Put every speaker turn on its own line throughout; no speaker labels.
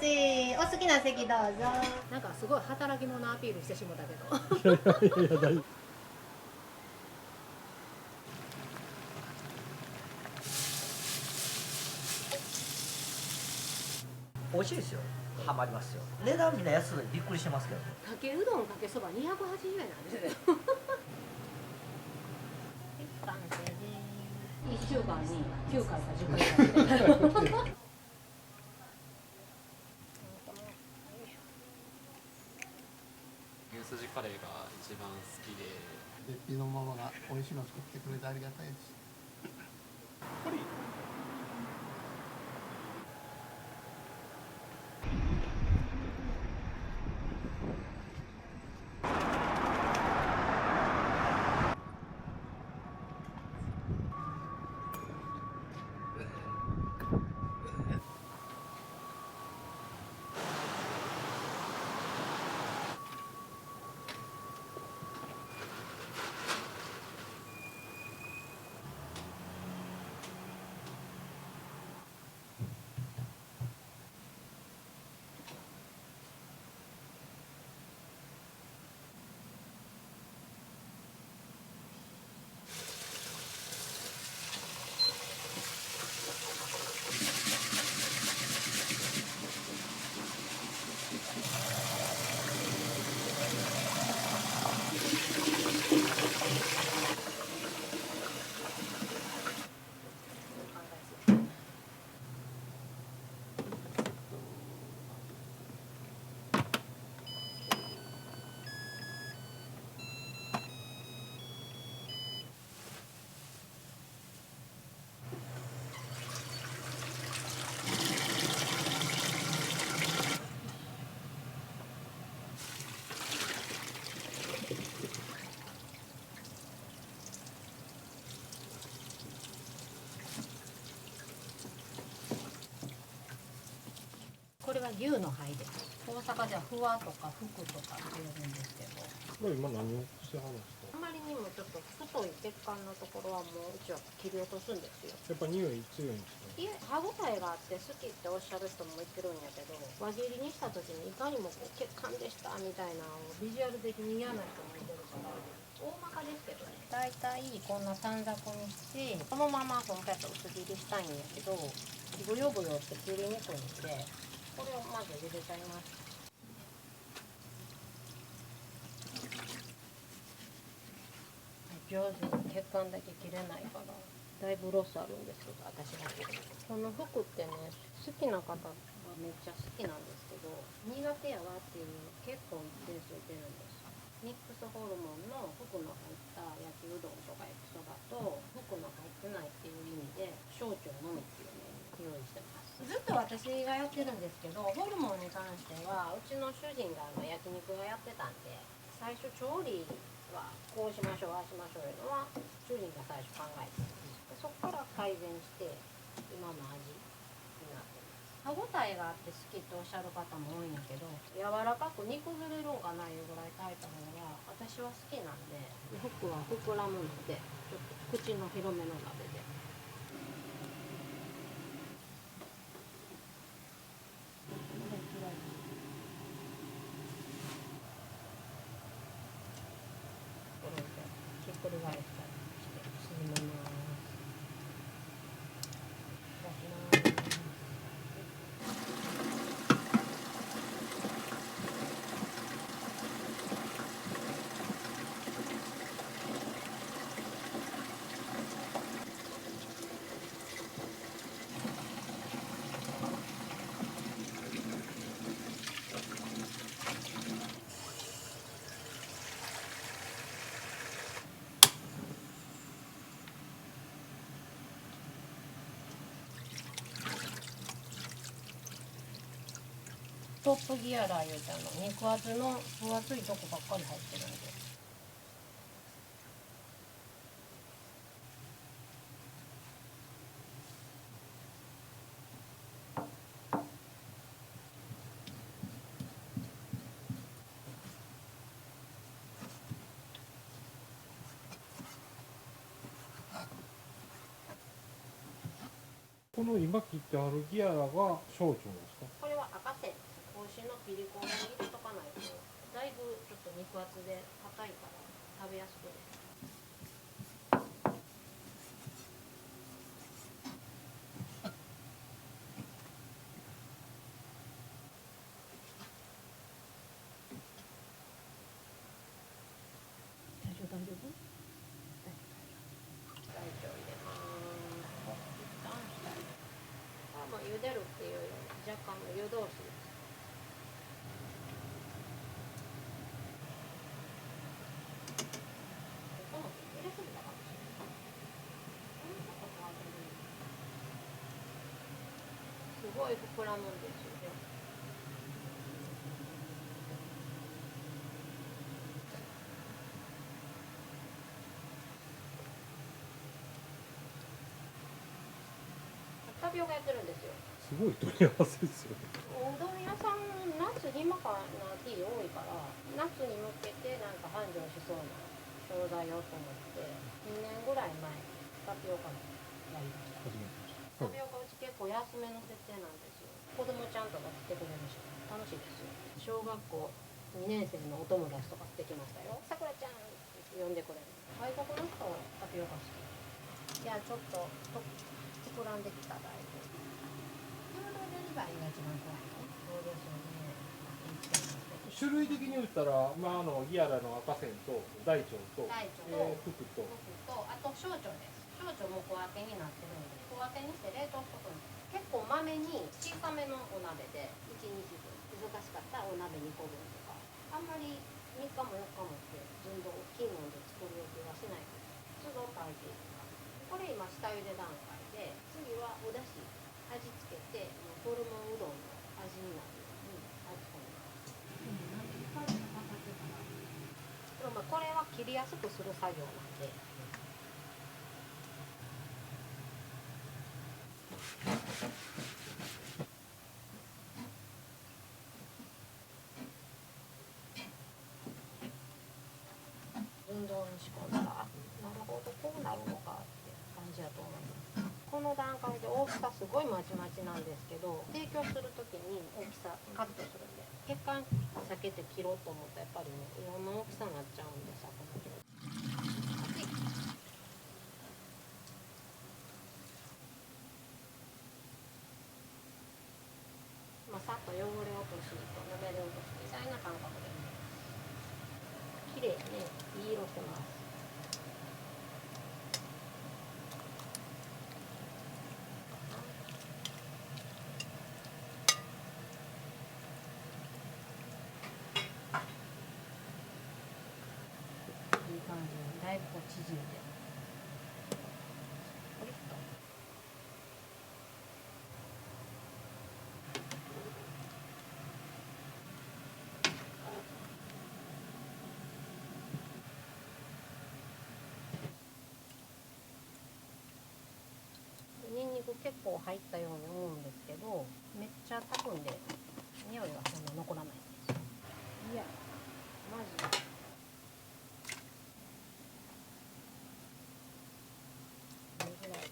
し。お好きな席どうぞ。
なんかすごい働き者アピールしてしもたけど。
いやいや大丈夫。
美味しいですよ。ハマりますよ。値段みんな安いのにびっくりしてますけど。
かけうどんかけそば280円なんですよ。
完成です。
1週間に9回か10回かけて。
牛すじカレーが一番好きで、
絶品のママが美味しいの作ってくれてありがたいです。
これは牛の肺です。大阪ではふわとかふくとかって呼ぶんですけど、
これ今何をしてはるんですか。
あまりにもちょっと太い血管のところはもううちは切り落とすんですよ。
やっぱ匂い強いんですか。
いえ、歯ごたえがあって好きっておっしゃる人も言ってるんやけど、輪切りにした時にいかにもこう血管でしたみたいなのをビジュアル的に嫌な人もいてるから、大まかですけどね、だいたいこんな短冊にしてこのまま今回と薄切りしたいんやけど、ブヨブヨって切りにくいんで、これをまず茹でちゃいます。上手に血管だけ切れないからだいぶロスあるんですけど、私だけこの服ってね、好きな方はめっちゃ好きなんですけど、苦手やわっていう結構一定数いてるんです。ミックスホルモンの服の入った焼きうどんとか焼きそばと服の入ってないっていう意味で小腸のみっていうメニュー用意してます。ずっと私がやってるんですけど、ホルモンに関してはうちの主人が焼肉がやってたんで、最初調理はこうしましょうああしましょういうのは主人が最初考えて、そこから改善して今の味になってます。歯ごたえがあって好きっておっしゃる方も多いんやけど、柔らかく煮崩れるんかないうぐらい炊いた方が私は好きなんで、服は膨らむのでちょっと口の広めの鍋で。ひっくり返したりして沈めます。トップギアラーいうて肉厚の分厚いとこばっかり入ってるんで。
この今切ってあるギアラが小腸ですか。
これは赤線しの切り込みに入れとかないとだいぶちょっと肉厚で硬いから食べやすくできる。大丈夫大丈夫大丈夫入れます。一旦下入れます。もう茹でるっていうより若干の湯通しです。ここも入れすぎたかもしれない。ちょっと変わってる。すごい膨らむんですよ。タピオカやってるんですよ。
すごい取り合わせですよね。
おうどん屋さん夏暇かな日多いから夏に向けてなんか繁盛しそうな商材をと思って2年ぐらい前にタピオカのやりました。
初めて
タピオカうち結構安めの設定なんですよ。子供ちゃんとか来てくれるし楽しいですよ。小学校2年生のお友達とか来てきましたよ。さくらちゃんって呼んでくれる。外国の人タピオカ好き。いやちょっと膨らんできただいぶ。フードデリバリーが一番怖いの。そうですよね。
種類的に言ったら、ギアラの赤線と大腸と
大腸と
福と
僕とあと小腸です。小腸も小分けになってるんで小分けにして冷凍しとくんです。結構まめに小さめのお鍋で1日分難しかったらお鍋2個分とかあんまり3日も4日もって寸胴大きいもので作る予定はしないです。都度炊いていくか。これ今下茹で段階で次はお出汁味付けてホルモンうどんの味になるように味込みます。これは切りやすくする作業なんで。運動に仕込んだらなるほどこうなるのかって感じだと思います。この段階で大きさすごいまちまちなんですけど提供するときに大きさカットするんで血管避けて切ろうと思ったらやっぱりねいろんな大きさになっちゃうんでさこの状態。さっと汚れ落としとぬめり落としみたいな感覚で綺麗にねいい色してます。いい感じにだいぶこう縮んでポリッと。ニンニク結構入ったように思うんですけどめっちゃ炊くんで匂いはそんな残らないんですよ。いやマジでこれぐらい。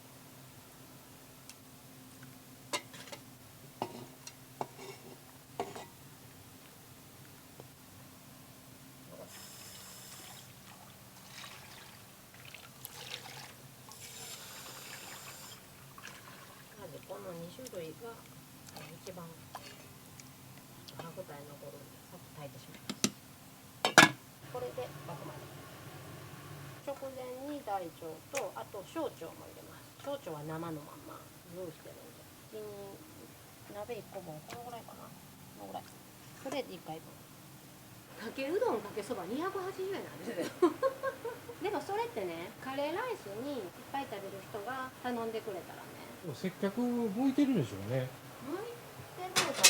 この2種類が一番歯ごたえ残るんでさっと炊いてしまいます。これで沸くまで直前に大腸とあと小腸も入れます。小腸は生のまんま用意してるんでうちに鍋1個分このぐらいかなこのぐらいそれで1回分かけうどんかけそば280円なんですよでもそれってねカレーライスにいっぱい食べる人が頼んでくれたらね
接客向いてるんでしょうね。
向いてるのか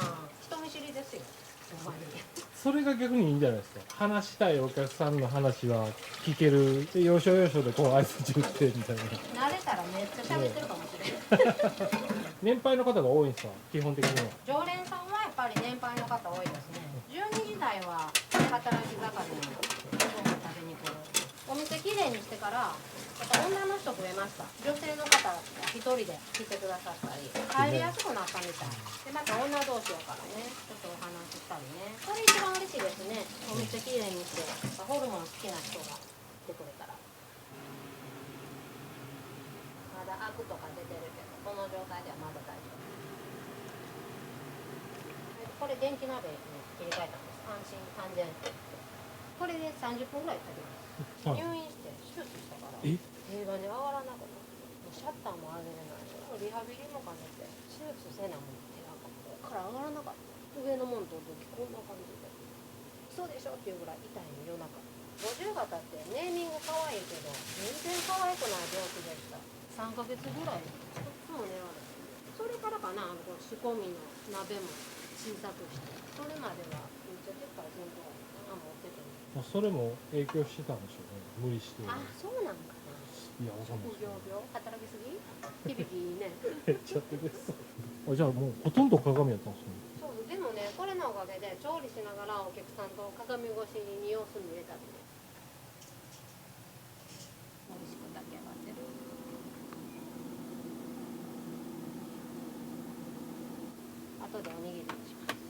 な。人見知りですよ。ほんまに。
それが逆にいいんじゃないですか。話したいお客さんの話は聞ける。で要所要所でこう挨拶打ってみたいな。
慣れたらめっちゃ喋ってるかもしれない。
年配の方が多いんですか。基本的には。
常連さんはやっぱり年配の方多いですね。12時台は働き盛りの人が食べに来る。お店きれいにしてからやっぱ女の人増えました。女性の方が一人で来てくださったり入りやすくなったみたいで、また女同士やからね、ちょっとお話ししたりね、それ一番嬉しいですね。お店きれいにしてホルモン好きな人が来てくれたら。まだアクとか出てるけど、この状態ではまだ大丈夫。これ電気鍋に切り替えたんです。安心安全。これで30分ぐらい炊きます。入院して手術したから
え
平和に上がらなくなって、もうシャッターも上げれないし、リハビリも兼ねて手術せなもん手がここから上がらなかった。上のもんとる時こんな感じで、そうでしょっていうぐらい痛いの夜中。50型ってネーミング可愛いけど全然可愛くない病気でした。3ヶ月ぐらい一つも寝られない。それからかな、仕込みの鍋も小さくして、それまではめっちゃでっかい全部持ってて、
まあ、それも影響してたんでしょうね、無理して。
あ、そうなんかな。
いや、わかんない
副業病働きすぎ響きいいね。
めっちゃってですあ、じゃあもうほとんど鏡やったんですね。
そうでもね、これのおかげで調理しながらお客さんと鏡越しに様子見れたりね、美味しく炊き上がってる。後でおにぎりにします。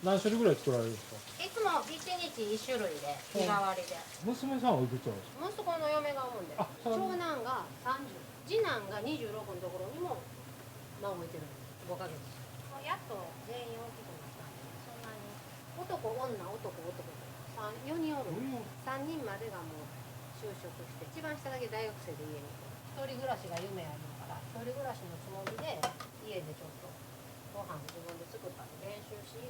何種類ぐらい作られるんですか？
いつも1日1種類で日替わりで。
娘さんはいくつなんですか？
息子の嫁が産むんで、
あ、そう
長男が30、次男が26のところにも孫いてるんです。5ヶ月。やっと全員大きくなったんで、そんなに男女男4人おるんで、3人までがもう就職して、一番下だけ大学生で家に一人暮らしが夢あるから、一人暮らしのつもりで家でちょっとご飯自分で作ったり練習し。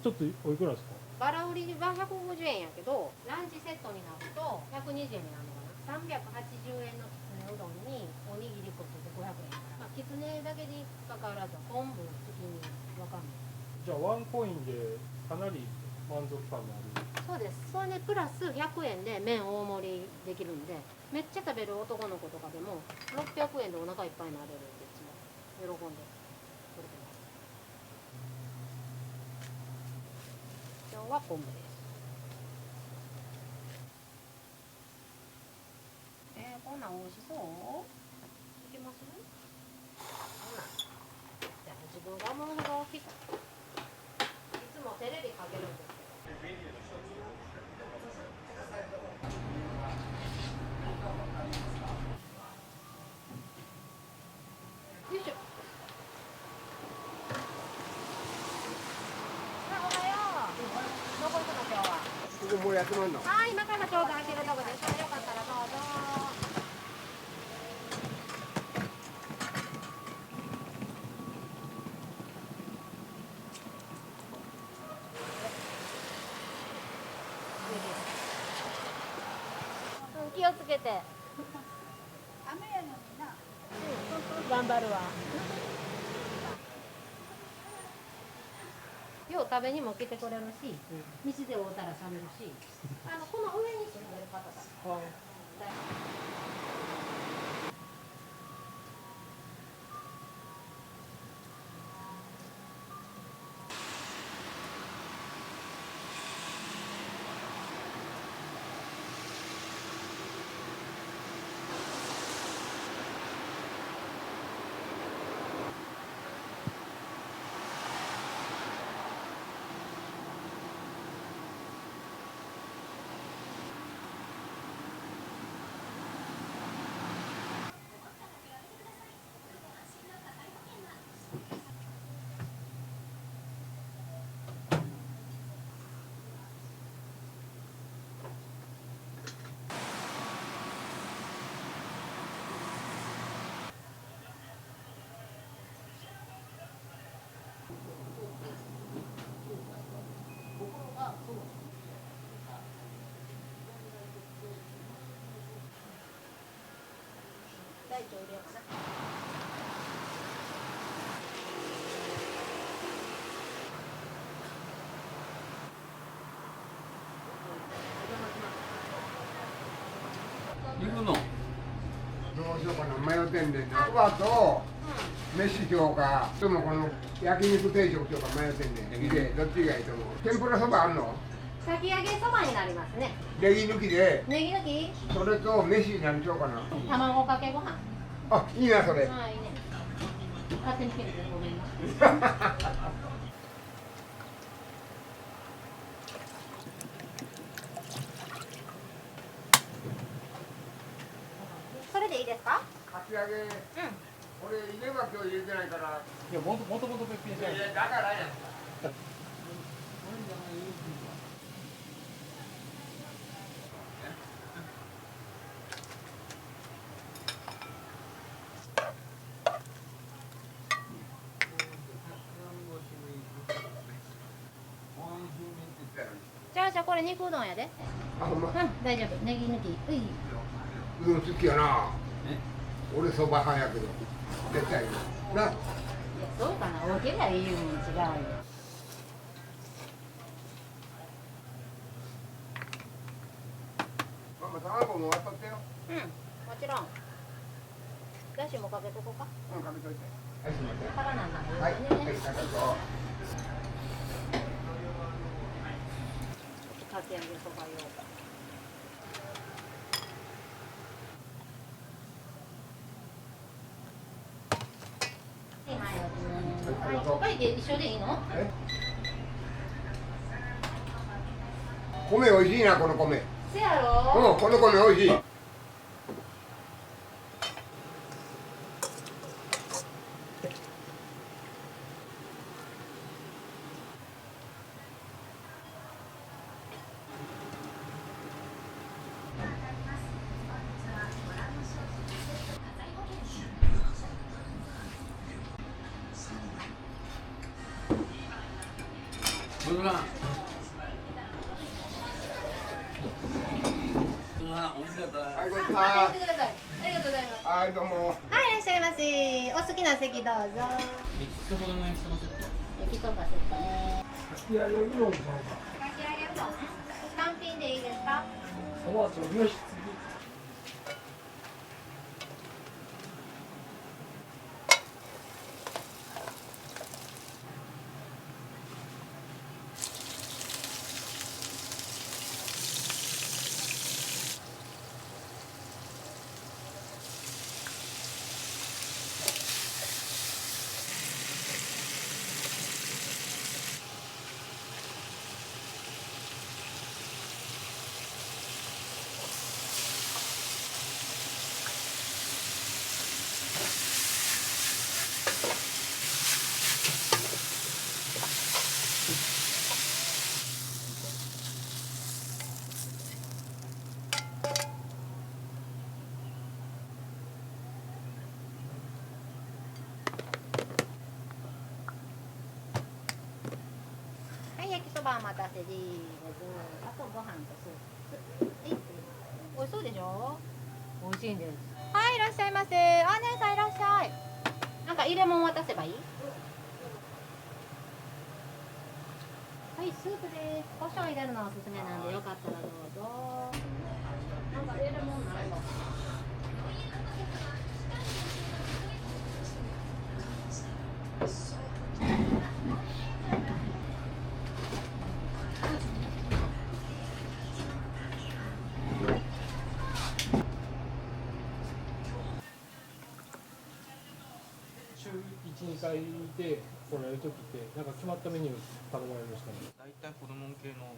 一つおいくらですか？
バラ売りは150円やけど、ランチセットになると120円になるのかな。380円のきつねうどんにおにぎり1個ついて500円やから、まあ、きつねだけにかかわらず昆布好きにわかんない。
じゃあワンコインでかなり満足感のある。
そうです。それでプラス100円で麺大盛りできるんで、めっちゃ食べる男の子とかでも600円でお腹いっぱいになれるっていつも喜んでくれてます。今日は昆布です。こんなん美味しそう。いけます？ほな、じゃあ自分が思うほど大きく。いつもテレビかけるんですけど。よいしょ。おはよう。どこ行くの今日は？
ここもうやってまんの？
はい、今からちょうど開けるとこです。よかったらどうぞ。気をつけて。雨やのにな。頑張るわ。よう食べにも来てくれるし、道で会うたらしゃべるし、この上に住んでる方だ。大腸入れようかな。
行くの？どうしようかな迷ってんでん。そばと
飯しようか、でもこの焼肉定食しようか迷ってんねん。で、どっちがいいと思う？天ぷらそばあんの？
かき揚げそばになりますね。
ネギ抜きで、
ネギ抜き、
それと飯何しようかな。
卵かけご飯。
あ、いいなそれ。
ああ、いいね。勝手に決めてごめんな。それでいいですか？
かき揚げ。俺入れ歯今日入れてないから。
いやもともとべっぴんじゃないですか。
だからや。
じゃあこれ肉うどんやで。
あ、ほんま。
大丈夫。ネギ抜き。うい。
うどん好きやな。俺そば派やけど。絶対な。
いや、そうかな。大きがいいもん違うよ。
ママ卵も渡ってよ。
もちろん。だしもかけとこうか。
かけといて。はい、すみません。
からなんだね。
はい、はい、ありがとう。
かき揚げそば用。はい、で一緒でいいの？
米美味しいな、この米。
せやろ？
この米美味しい。
ブルラン。ブルラン、美味しかった。
はい、ごちそうさ
ありがとうございます。
はい、どうも。
はい、いらっしゃいませ。お好きな席どうぞ。
ミックスホルモン焼きそばセット。
焼きそばセットね。
かき揚げうどんとか。
かき揚げうどん。単品でいいですか？
そばとよし。
はい、焼きそばお待たせです。あとご飯とスープ。美味しそうでしょ？美味しいんです。はい、いらっしゃいませ。あ、姉さんいらっしゃい。なんか入れ物渡せばいい？はい、スープです。胡椒入れるのおすすめなんでよかったらどうぞ。なんか入れるもんないの？
週1、2回で来られる時ってなんか決まったメニュー頼まれましたね。
大体ホルモン系の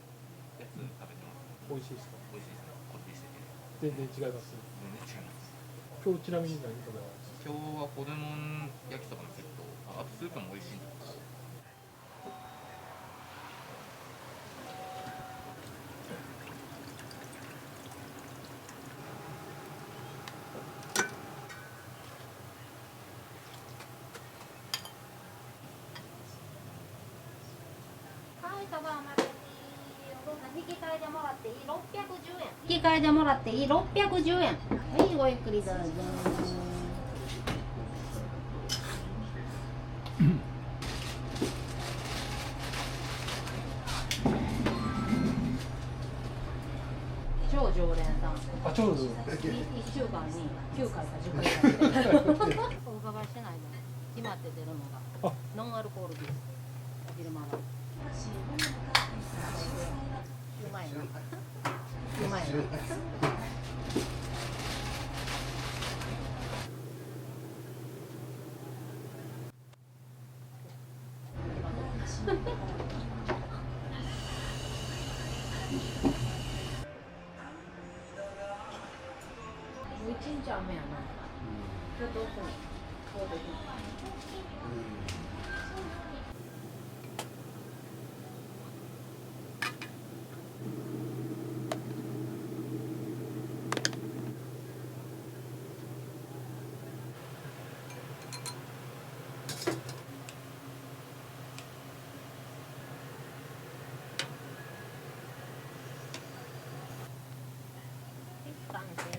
やつ食べてます。
美味しいですか？
美味しいですね。こってりしてて。
全然違います。
全然違います。
今日ちなみに何食べられました？
今日はホルモン焼きそばのセット。あとスープも美味しいんです。
はい、そばお待たせ。お父さん引き換えでもらっていい？610円。引き換えでもらっていい？610円。はい、ごゆっくりどうぞ。超常連さん。
あ、ちょうど。
1週間に9回か10回ぐらい。お伺いしてないの？なって出るのがノンアルコールビールお昼間はうまいなうまいなもう一日雨やな。今日どうするの？そうですね。完成です。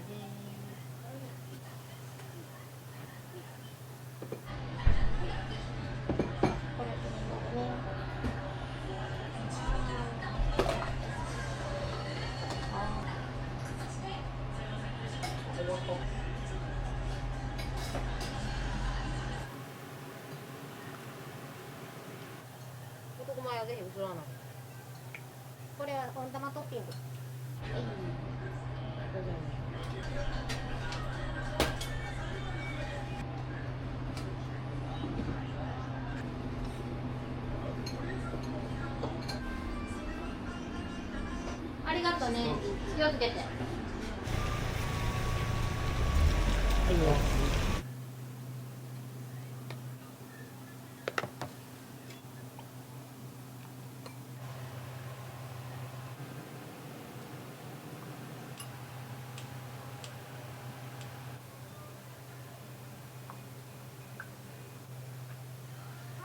これね。男前はぜひ映らない。これは温玉トッピング。ありがとうね。気をつけて。は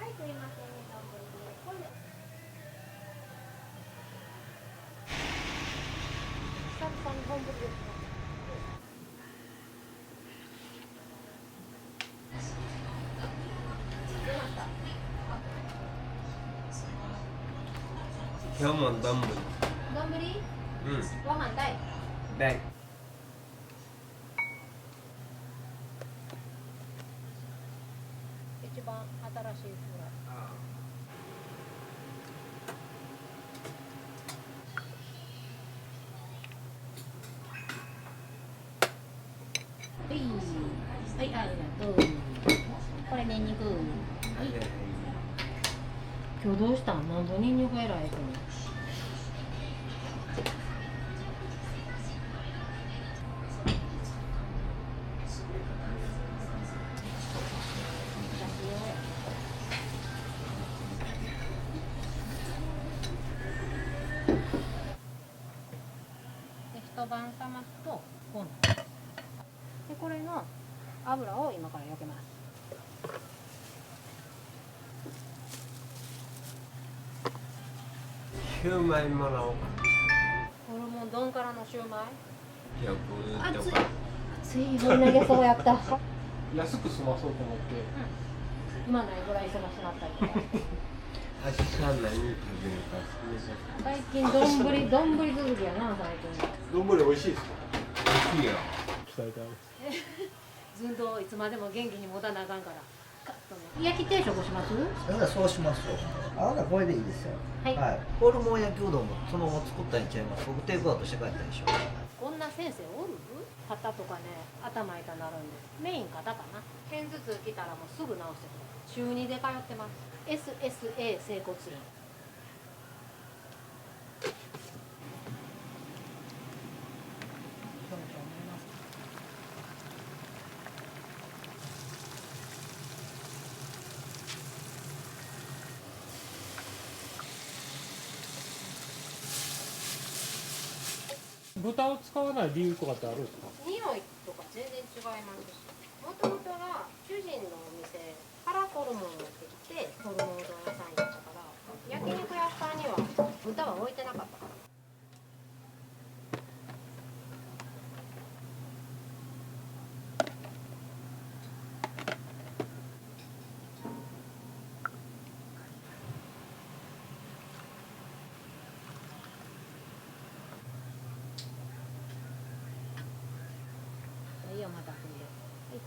い、すいません。これ。久々に本ぶりですね。出ました。
今日も丼。
丼？
うん。
ご飯大。
大。
一番新しいフライ。はい、はい、ありがとう。これニンニク。はい。今日どうしたん？なんぼニンニクえらいくの。で一晩冷ますとこうなる。でこれの油を今から焼けます。
シューマイもらおうか。
ホルモン丼からのシューマイ。
いや、ブーと
熱い
か。
熱い盛り投げそうやった。
安く済まそうと思って
今ないぐらい忙しなったりとか。
明日何食べるか
最近丼続きやな最近。
丼美味しいですか？
いいよ。
期待大
寸胴いつまでも元気に持たなあかんから。カッとね。焼き定食します？
そうしますよ。あなたこれでいいですよ。
はい
ホルモン焼きうどんもそのまま作ったんちゃいます。僕テイクアウトして帰ったでしょ。
こんな先生おる？肩とかね、頭痛なるんです。メイン肩かな。片頭痛来たらもうすぐ治してくれる。週2で通ってます。SSA 整骨院。
豚を使わない理由とかってあるんですか？
匂いとか全然違いますし、もともとが主人のお店からホルモンを持ってきてホルモンうどん屋さんだったから、焼肉屋さんには豚は置いてなかったから。はい、お待たせです。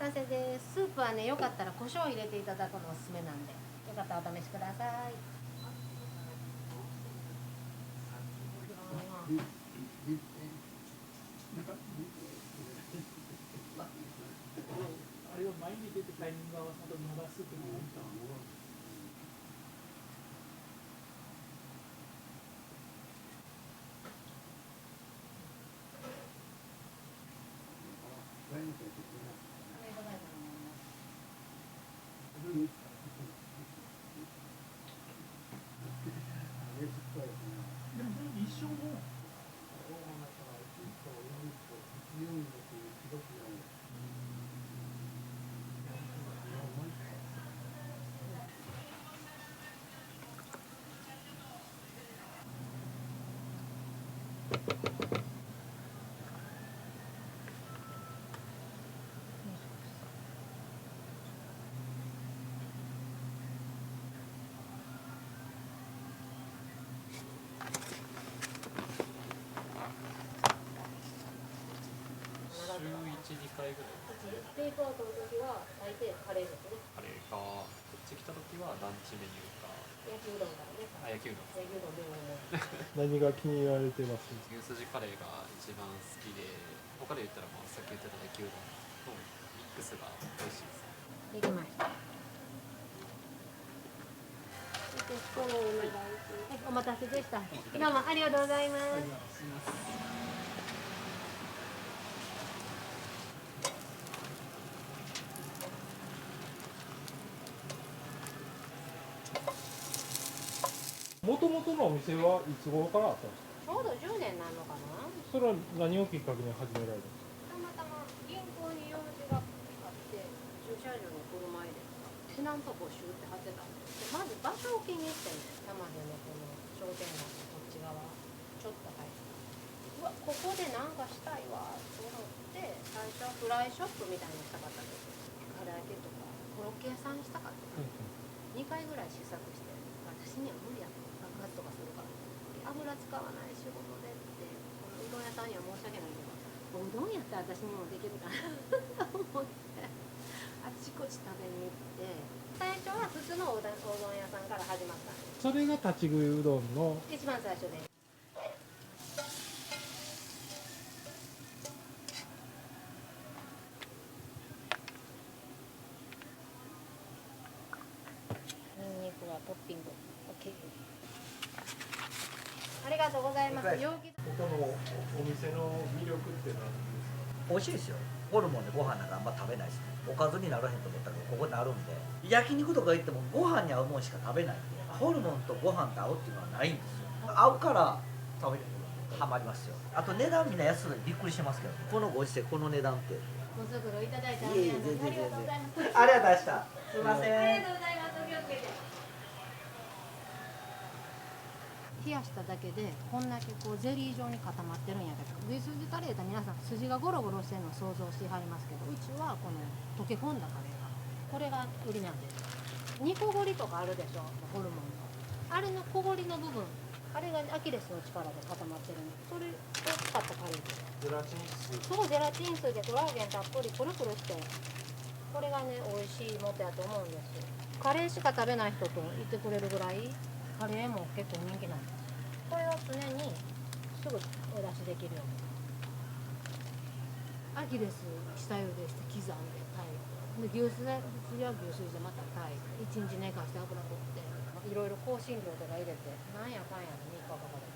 はい、完成です。スープはね、よかったら胡椒を入れていただくのおすすめなんで、よかったらお試しください。
あれを前に出てタイミング合わせと伸ばすっていうのがいいと思う。でも一生も
週1、2回ぐらい
テイクアウトの時は大抵カレーですね。
カレーか、こっち来た時はランチメニューか、
焼きうどんからね。
焼きうどん。
焼きうどんでもね。
何が気に入られてます？
牛すじカレーが一番好きで、他で言ったらまあさっき言ってた焼きうどんのミックスが美味しいです。
できました。フォローお願いします。お待たせでした。どうもありがとうございます。
もともとのお店はいつ頃からあったんですか？
ちょうど10年なのかな。
それは何をきっかけに始められたんですか？
たまたま銀行に用事があって駐車場に車入れてテナント募集って貼ってたんです。でまず場所を気に入ってね、玉でのこの商店街のこっち側ちょっと入ってうわここでなんかしたいわと思って最初はフライショップみたいにしたかったんですよ。唐揚げとかコロッケ屋さんにしたかった。2回ぐらい試作して私には無理やと爆発とかするから油使わない仕事でってこのうどん屋さんには申し訳ないけどうどんやったら私にもできるかなと思ってあちこち食べに行って最初は普通のおうどん屋さんから始まったんです。
それが立ち食いうどんの
一番最初です。ニンニクはトッピング OK。ありがとうございます。容器
ここのお店の魅力って何ですか？
美味しいですよ。ホルモンでご飯なんかあんま食べないです。おかずにならへんと思ったらここになるんで、焼肉とか行ってもご飯に合うもんしか食べないんで、ホルモンとご飯と合うっていうのはないんですよ。合うから食べるとハマりますよ。あと値段みんな安いのにびっくりしてますけど、このご時世この値段って。
ご足労いただいてあ
いえいえ
りがとう
全然
ございます。
ありがとうございました。すいません。
ありがとうございます。お気をつけて。冷やしただけでこんだけこうゼリー状に固まってるんやけど、牛すじカレーって皆さん筋がゴロゴロしてるのを想像してはりますけど、うちはこの溶け込んだカレーがこれが売りなんです。煮こごりとかあるでしょ、ホルモンのあれのこごりの部分、あれがアキレスの力で固まってるんで、それを使ったカレーです。
ゼラチン質。
そう、ゼラチン水でコラーゲンたっぷりくるくるして、これがね美味しいもとやと思うんですよ。カレーしか食べない人と言ってくれるぐらいカレーも結構人気なんです。これを常にすぐお出しできるようにアキレス下茹でして刻んで炊いて、で牛すじは牛すじでまた炊いて1日寝かして油取っていろいろ香辛料とか入れてなんやかんやで3日かかる。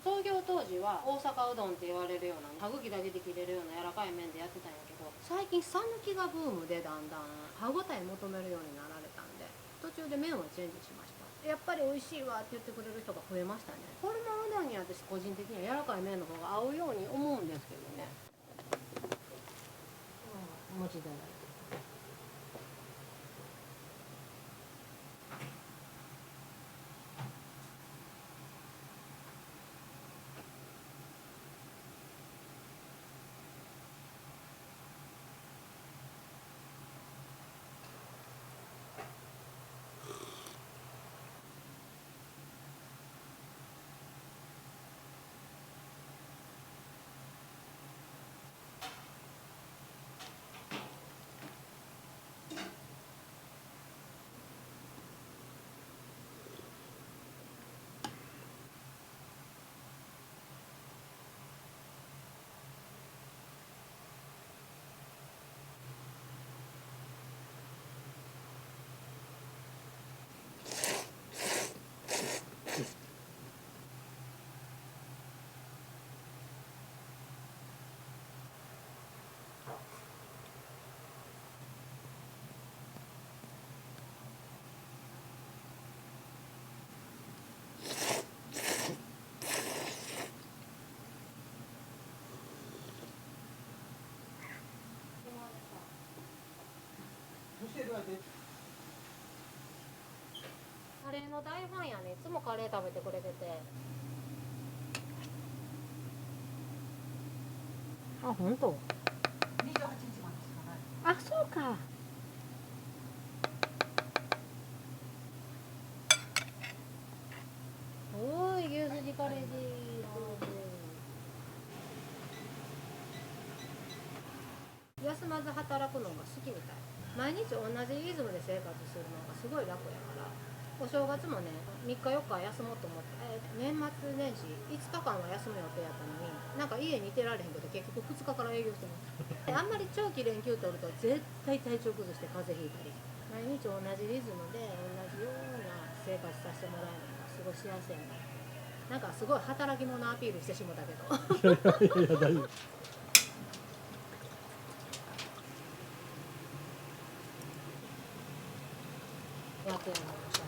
創業当時は大阪うどんって言われるような歯茎だけで切れるような柔らかい麺でやってたんやけど、最近讃岐がブームでだんだん歯ごたえ求めるようになられたんで途中で麺をチェンジしました。やっぱり美味しいわって言ってくれる人が増えましたね。ホルモンうどんに私個人的には柔らかい麺の方が合うように思うんですけどね。お持ちいただいてカレーの大ファンやね。いつもカレー食べてくれてて。あ、本当。あ、そうか。おーい、牛すじカレーです。休まず働くのが好きみたい。毎日同じリズムで生活するのがすごい楽やから、お正月もね3日4日休もうと思って、年末年始5日間は休む予定やったのに、なんか家にいてられへんけど結局2日から営業してますあんまり長期連休取ると絶対体調崩して風邪ひいたり、毎日同じリズムで同じような生活させてもらえるのがすごい幸せやな。なんかすごい働き者アピールしてしもたけど
いやいやいや大丈夫。
やつやの写真は。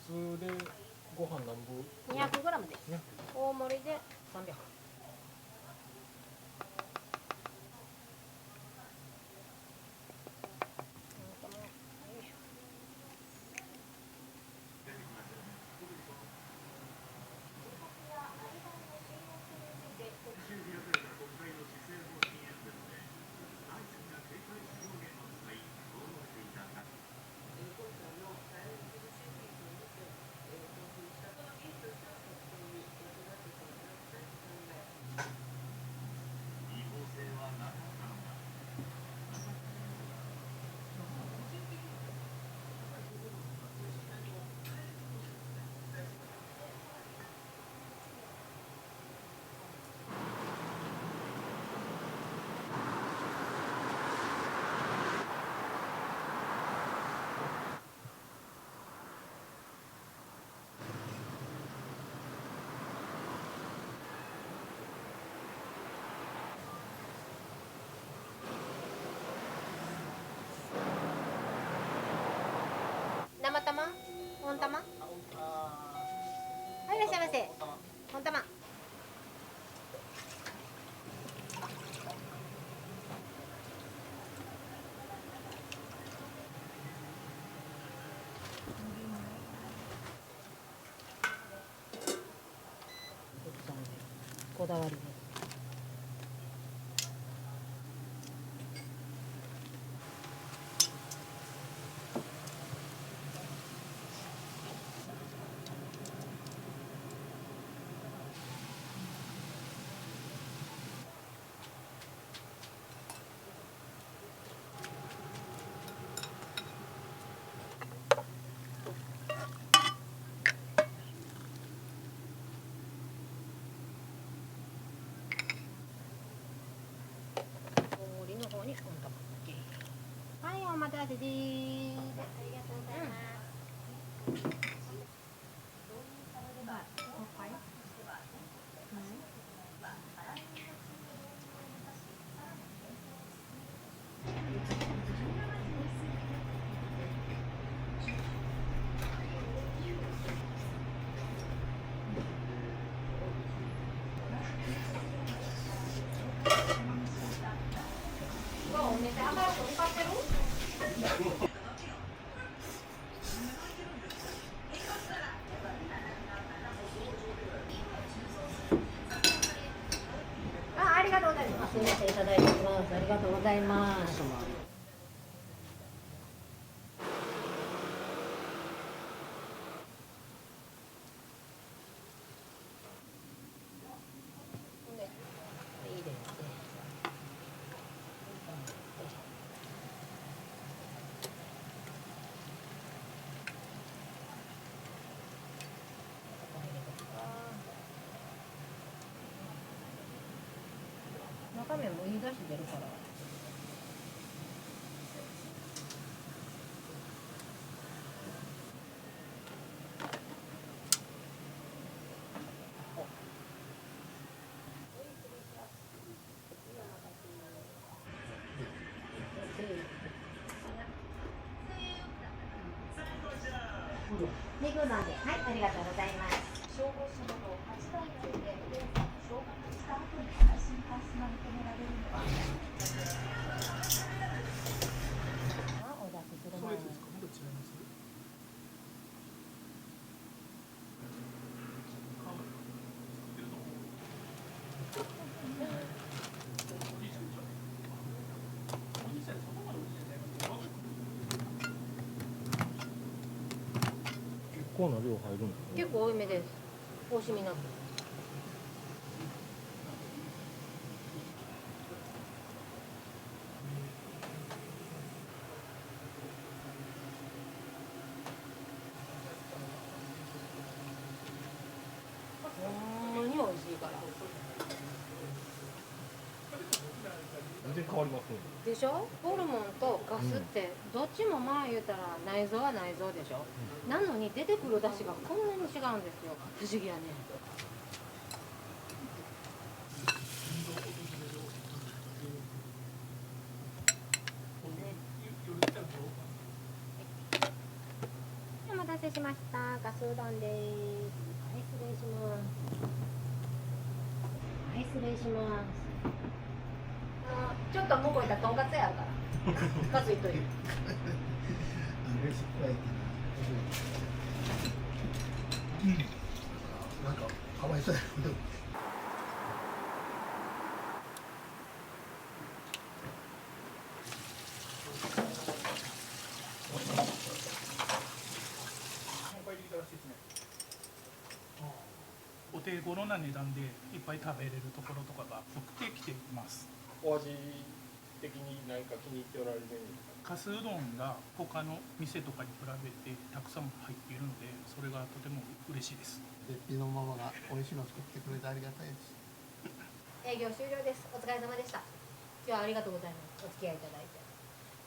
普通でご飯何分？
200g です。大盛りで300。生玉？温玉？はい、いらっしゃいませ。温玉。こだわりです。氷の方に温玉。はい、お待たせでーす。ありがとうございます。お店新しく向かってる？ありがとうございます。すみません、いただいてきます。ありがとうございます。いいですね。中身もいい出汁出るから。
風なんで、はい、ありがとうございます。
消防車など8台について消火した後に耐震搬出が認められるのは
お出しする前に
それですか、また違います。
結構な量入るんですね。
結構多いめです。惜しみなく。ほんまに美味しいから。
全然変わりますね。
でしょ？ホルモンとガスってどっちもまあ言うたら内臓は内臓でしょ、なのに出てくる出汁がこんなに違うんですよ。不思議やね。お待たせしました。ガスうどんです。はい、失礼します。はい、失礼します。ちょっと向こういったらとんかつやるからガスいっといて。
なんかかわいそうやけど。
お手頃な値段でいっぱい食べれるところとかが増えてきています。
お味的に何か気に入っておられるメニューですか？
かすうどんが他の店とかに比べてたくさん入っているので、それがとても嬉しいです。
絶品のママが美味しいの作ってくれてありがたいです。
営業終了です。お疲れ様でした。今日はありがとうございます。お付き合いいただいて。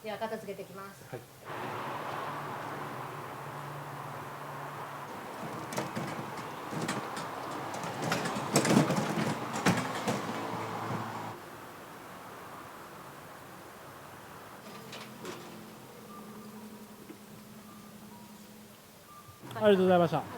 では片付けてきます。
はい。ありがとうございました。